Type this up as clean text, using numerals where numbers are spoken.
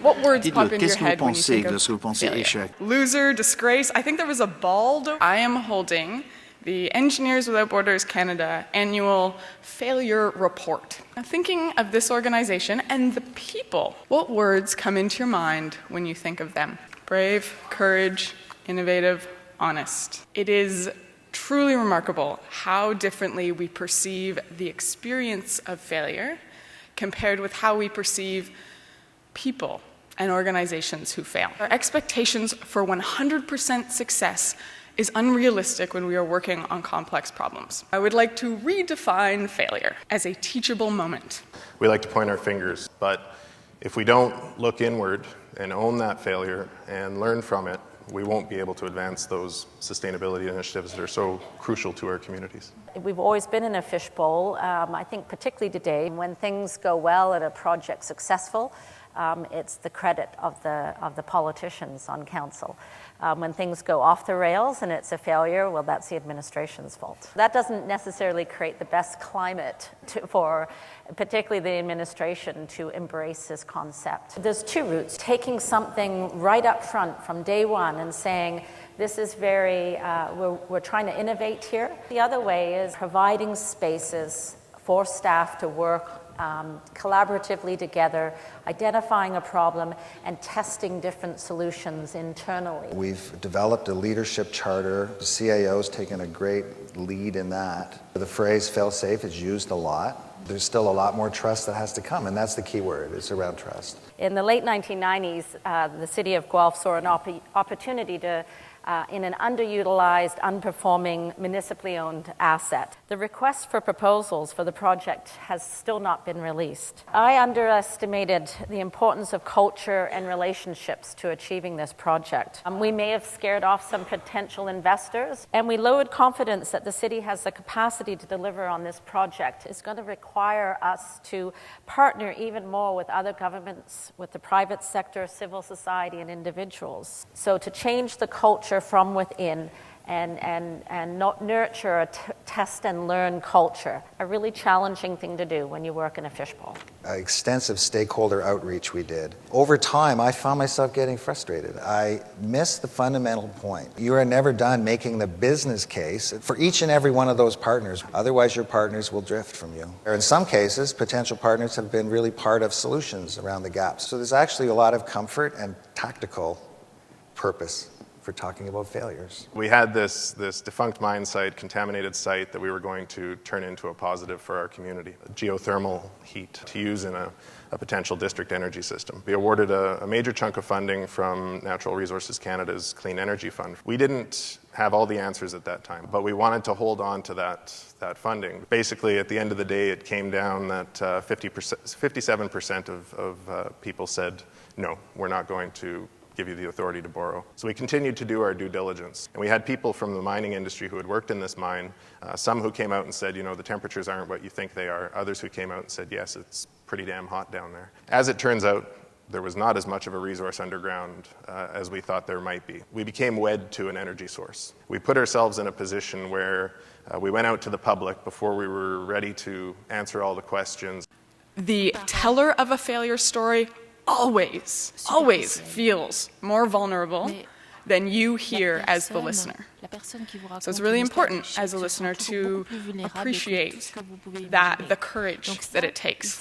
What words Dites-le, pop into your qu'est-ce que vous head when you pensez think of lorsque vous pensez failure? échec? Loser, disgrace. I think there was a bald. I am holding the Engineers Without Borders Canada annual failure report. Now, thinking of this organization and the people, what words come into your mind when you think of them? Brave, courage, innovative, honest. It is truly remarkable how differently we perceive the experience of failure compared with how we perceive people and organizations who fail. Our expectations for 100% success is unrealistic when we are working on complex problems. I would like to redefine failure as a teachable moment. We like to point our fingers, but if we don't look inward and own that failure and learn from it, we won't be able to advance those sustainability initiatives that are so crucial to our communities. We've always been in a fishbowl. I think particularly today, when things go well and a project successful, it's the credit of the politicians on council. When things go off the rails and it's a failure, well, that's the administration's fault. That doesn't necessarily create the best climate for particularly the administration to embrace this concept. There's two routes. Taking something right up front from day one and saying, this is we're trying to innovate here. The other way is providing spaces for staff to work collaboratively together, identifying a problem and testing different solutions internally. We've developed a leadership charter. The CAO's taken a great lead in that. The phrase fail-safe is used a lot. There's still a lot more trust that has to come, and that's the key word. It's around trust. In the late 1990s, the city of Guelph saw an opportunity to in an underutilized, unperforming, municipally owned asset. The request for proposals for the project has still not been released. I underestimated the importance of culture and relationships to achieving this project. We may have scared off some potential investors, and we lowered confidence that the city has the capacity to deliver on this project. It's going to require us to partner even more with other governments, with the private sector, civil society, and individuals. So to change the culture from within and not nurture a test and learn culture, a really challenging thing to do when you work in a fishbowl. Extensive stakeholder outreach we did. Over time, I found myself getting frustrated. I missed the fundamental point. You are never done making the business case for each and every one of those partners. Otherwise, your partners will drift from you. Or in some cases, potential partners have been really part of solutions around the gaps. So there's actually a lot of comfort and tactical purpose for talking about failures. We had this defunct mine site, contaminated site that we were going to turn into a positive for our community, geothermal heat to use in a potential district energy system. We awarded a major chunk of funding from Natural Resources Canada's Clean Energy Fund. We didn't have all the answers at that time, but we wanted to hold on to that funding. Basically, at the end of the day, it came down that 57% of people said, no, we're not going to give you the authority to borrow. So we continued to do our due diligence. And we had people from the mining industry who had worked in this mine, some who came out and said, the temperatures aren't what you think they are. Others who came out and said, yes, it's pretty damn hot down there. As it turns out, there was not as much of a resource underground as we thought there might be. We became wed to an energy source. We put ourselves in a position where we went out to the public before we were ready to answer all the questions. The teller of a failure story always feels more vulnerable than you hear as the listener. So it's really important as a listener to appreciate the courage that it takes.